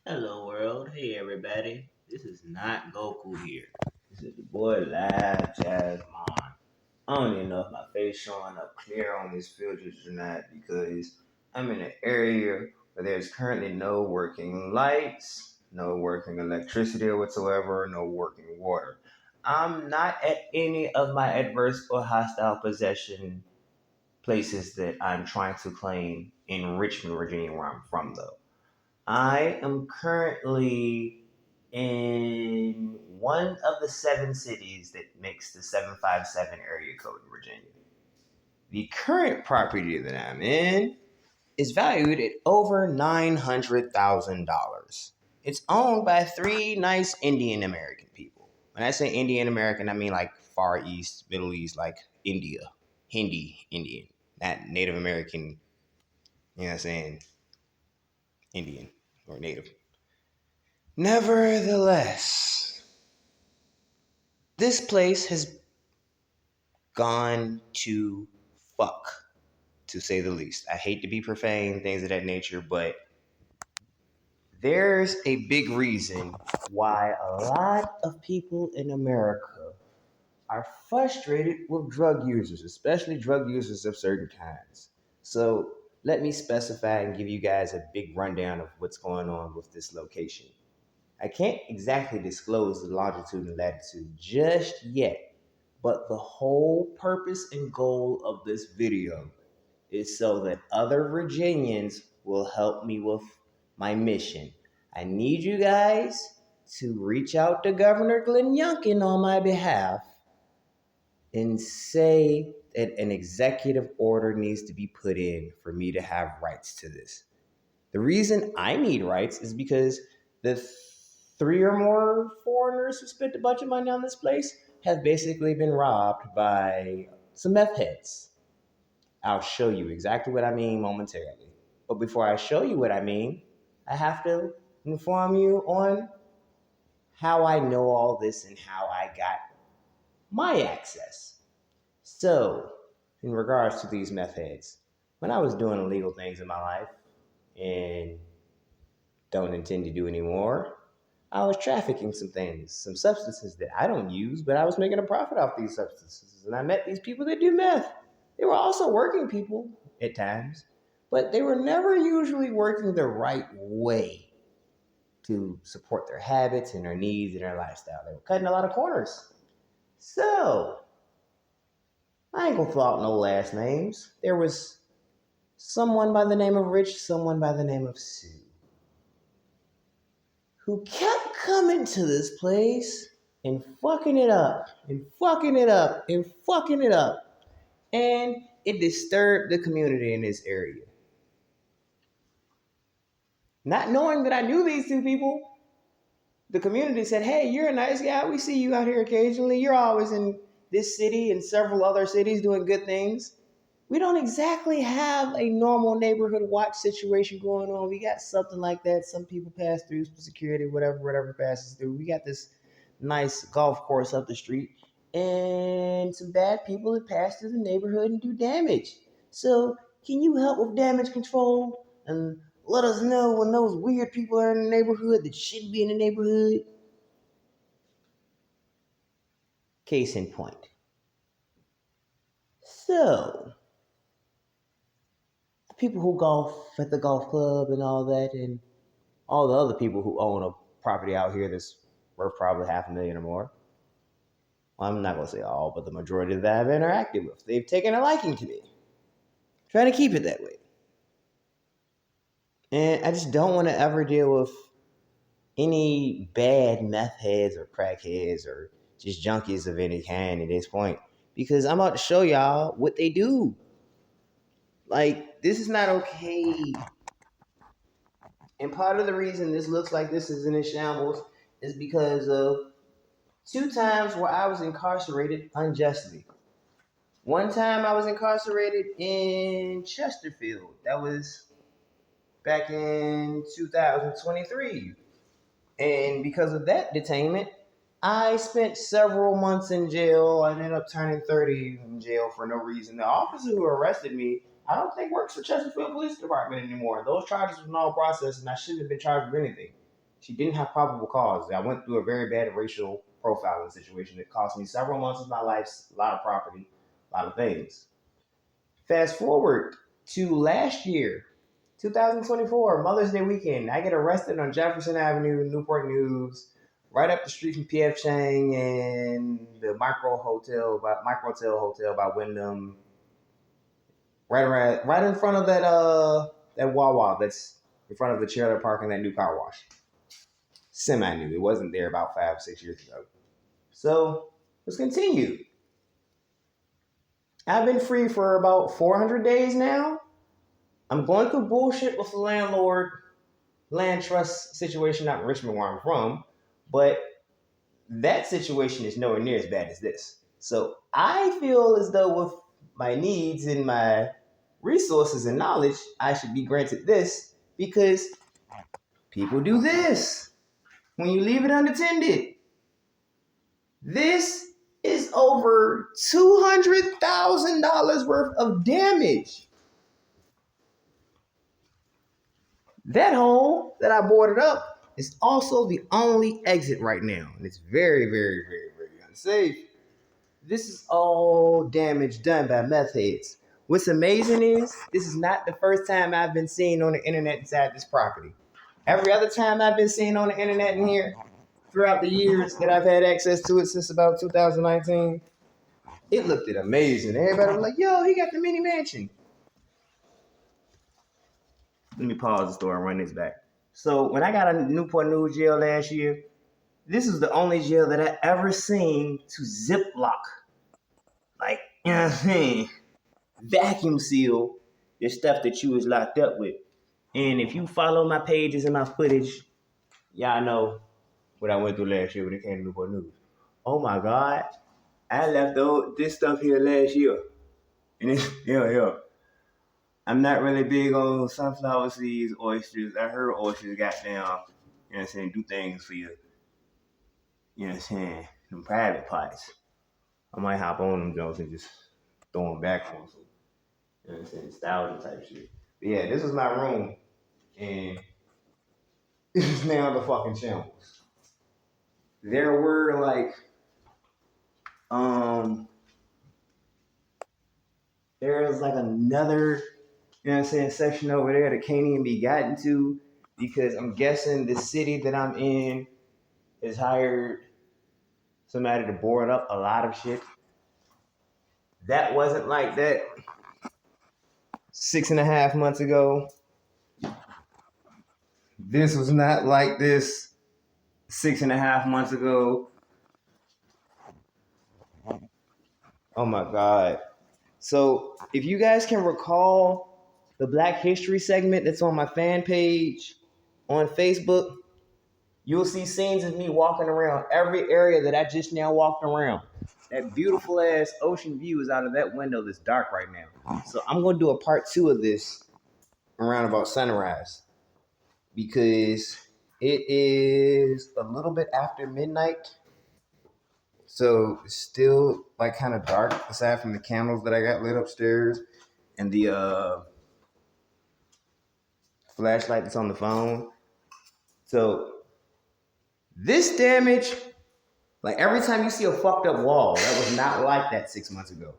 Hello world, hey everybody. This is not Goku here. This is the boy LiveJasmone. I don't even know if my face showing up clear on these filters or not because I'm in an area where there's currently no working lights, no working electricity whatsoever, no working water. I'm not at any of my adverse or hostile possession places that I'm trying to claim in Richmond, Virginia, where I'm from though. I am currently in one of the seven cities that makes the 757 area code in Virginia. The current property that I'm in is valued at over $900,000. It's owned by three nice Indian American people. When I say Indian American, I mean like Far East, Middle East, like India, Hindi Indian, not Native American, you know what I'm saying, Indian or Native. Nevertheless, this place has gone to fuck, to say the least. I hate to be profane, things of that nature, but there's a big reason why a lot of people in America are frustrated with drug users, especially drug users of certain kinds. So let me specify and give you guys a big rundown of what's going on with this location. I can't exactly disclose the longitude and latitude just yet, but the whole purpose and goal of this video is so that other Virginians will help me with my mission. I need you guys to reach out to Governor Glenn Youngkin on my behalf and say that an executive order needs to be put in for me to have rights to this. The reason I need rights is because the three or more foreigners who spent a bunch of money on this place have basically been robbed by some meth heads. I'll show you exactly what I mean momentarily. But before I show you what I mean, I have to inform you on how I know all this and how I got my access. So, in regards to these meth heads, when I was doing illegal things in my life and don't intend to do anymore, I was trafficking some things, some substances that I don't use, but I was making a profit off these substances. And I met these people that do meth. They were also working people at times, but they were never usually working the right way to support their habits and their needs and their lifestyle. They were cutting a lot of corners. So, I ain't gonna throw out no last names. There was someone by the name of Rich, someone by the name of Sue, who kept coming to this place and fucking it up and fucking it up and fucking it up. And it disturbed the community in this area. Not knowing that I knew these two people, the community said, hey, you're a nice guy. We see you out here occasionally. You're always in this city and several other cities doing good things. We don't exactly have a normal neighborhood watch situation going on. We got something like that. Some people pass through security, whatever passes through. We got this nice golf course up the street and some bad people that pass through the neighborhood and do damage. So can you help with damage control and let us know when those weird people are in the neighborhood that shouldn't be in the neighborhood? Case in point. So the people who golf at the golf club and all that, and all the other people who own a property out here that's worth probably $500,000 or more. Well, I'm not gonna say all, but the majority that I've interacted with, they've taken a liking to me. Trying to keep it that way. And I just don't want to ever deal with any bad meth heads or crackheads or just junkies of any kind at this point. Because I'm about to show y'all what they do. Like, this is not okay. And part of the reason this looks like this is in a shambles is because of two times where I was incarcerated unjustly. One time I was incarcerated in Chesterfield. That was back in 2023. And because of that detainment, I spent several months in jail. I ended up turning 30 in jail for no reason. The officer who arrested me, I don't think works for Chesterfield Police Department anymore. Those charges were all processed and I shouldn't have been charged with anything. She didn't have probable cause. I went through a very bad racial profiling situation that cost me several months of my life, a lot of property, a lot of things. Fast forward to last year, 2024, Mother's Day weekend. I get arrested on Jefferson Avenue, Newport News, right up the street from PF Chang and the Micro Hotel by Wyndham, right in front of that Wawa that's in front of the trailer park and that new car wash. Semi-new. It wasn't there about 5-6 years ago. So let's continue. I've been free for about 400 days now. I'm going through bullshit with the landlord, land trust situation out in Richmond where I'm from, but that situation is nowhere near as bad as this. So I feel as though with my needs and my resources and knowledge, I should be granted this because people do this when you leave it unattended. This is over $200,000 worth of damage. That home that I boarded up is also the only exit right now. And it's very, very, very, very unsafe. This is all damage done by meth heads. What's amazing is this is not the first time I've been seen on the internet inside this property. Every other time I've been seen on the internet in here, throughout the years that I've had access to it since about 2019, it looked amazing. Everybody was like, yo, he got the mini mansion. Let me pause the story and run this back. So when I got a Newport News jail last year, this is the only jail that I ever seen to ziplock. Like, you know what I'm saying? Vacuum seal the stuff that you was locked up with. And if you follow my pages and my footage, y'all know what I went through last year when it came to Newport News. Oh my God, I left this stuff here last year. And it's, yeah. I'm not really big on sunflower seeds, oysters. I heard oysters got down, you know what I'm saying, do things for you. You know what I'm saying? Them private parts. I might hop on them Jones and just throw them back on some, you know what I'm saying, nostalgia type shit. But yeah, this is my room. And this is now the fucking shambles. There were like, there's like another, you know what I'm saying, section over there that can't even be gotten to because I'm guessing the city that I'm in has hired somebody to board up a lot of shit. That wasn't like that 6.5 months ago. This was not like this 6.5 months ago. Oh my God. So if you guys can recall the Black History segment that's on my fan page on Facebook, you'll see scenes of me walking around every area that I just now walked around. That beautiful ass ocean view is out of that window that's dark right now. So I'm going to do a part 2 of this around about sunrise because it is a little bit after midnight. So it's still like kind of dark aside from the candles that I got lit upstairs and the flashlight that's on the phone. So this damage, like every time you see a fucked up wall, that was not like that 6 months ago.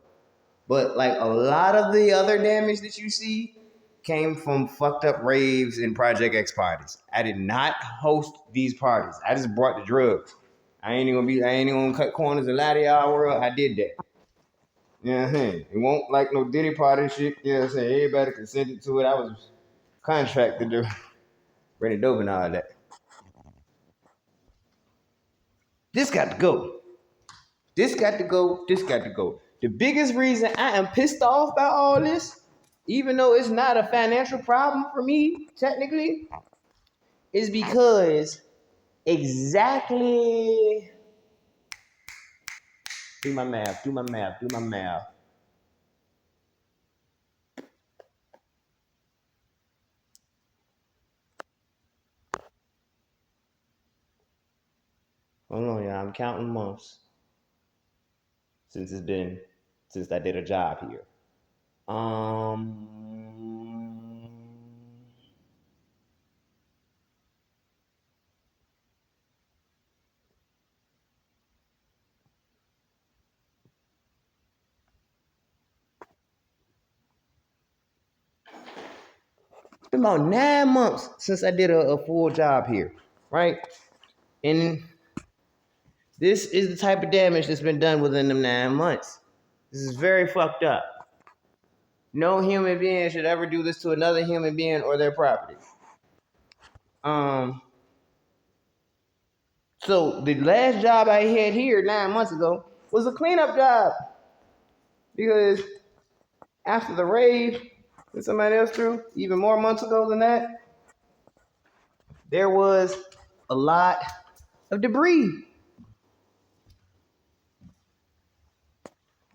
But like a lot of the other damage that you see came from fucked up raves and Project X parties. I did not host these parties. I just brought the drugs. I ain't even gonna cut corners and lie to y'all world. I did that. You know what I'm saying? It won't like no Diddy party shit. You know what I'm saying? Everybody consented to it. I was contracted to bring it dope and all that. This got to go. This got to go. This got to go. The biggest reason I am pissed off about all this, even though it's not a financial problem for me, technically, is because exactly. Do my math. Hold on, y'all. I'm counting months since I did a job here. been about 9 months since I did a full job here, right? And this is the type of damage that's been done within them 9 months. This is very fucked up. No human being should ever do this to another human being or their property. So the last job I had here 9 months ago was a cleanup job. Because after the rave that somebody else threw, even more months ago than that, there was a lot of debris.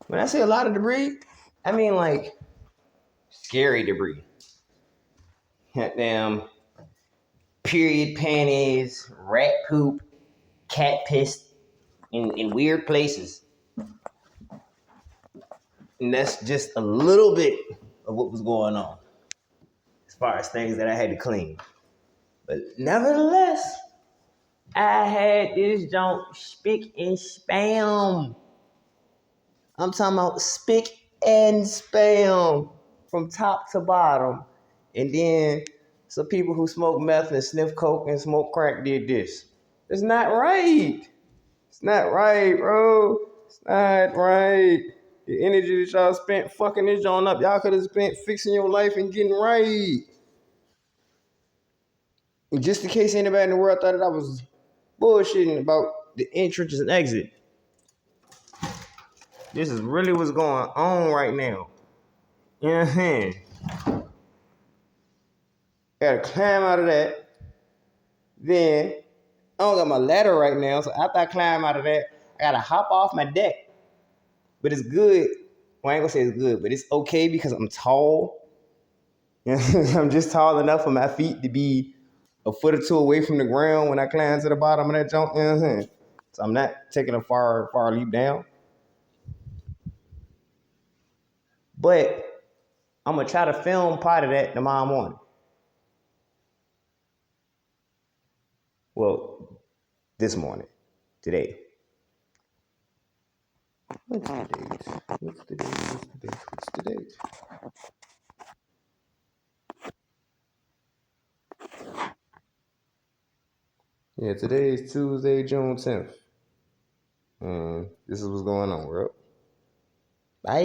When I say a lot of debris, I mean like scary debris. Goddamn period panties, rat poop, cat piss in weird places. And that's just a little bit of what was going on as far as things that I had to clean. But nevertheless, I had this junk spick and spam. I'm talking about spick and spam from top to bottom. And then some people who smoke meth and sniff coke and smoke crack did this. It's not right. It's not right, bro. It's not right. The energy that y'all spent fucking this joint up, y'all could have spent fixing your life and getting right. And just in case anybody in the world thought that I was bullshitting about the entrances and exit, this is really what's going on right now. You know what I'm saying? I gotta climb out of that. Then I don't got my ladder right now, so after I climb out of that, I gotta hop off my deck. But it's good. Well, I ain't gonna say it's good, but it's okay because I'm tall. I'm just tall enough for my feet to be a foot or two away from the ground when I climb to the bottom of that jump. You know what I'm saying? So I'm not taking a far leap down. But I'm gonna try to film part of that tomorrow morning. Well, this morning, today. What's the date? Yeah, today is Tuesday, June 10th. This is what's going on, bro. Bye.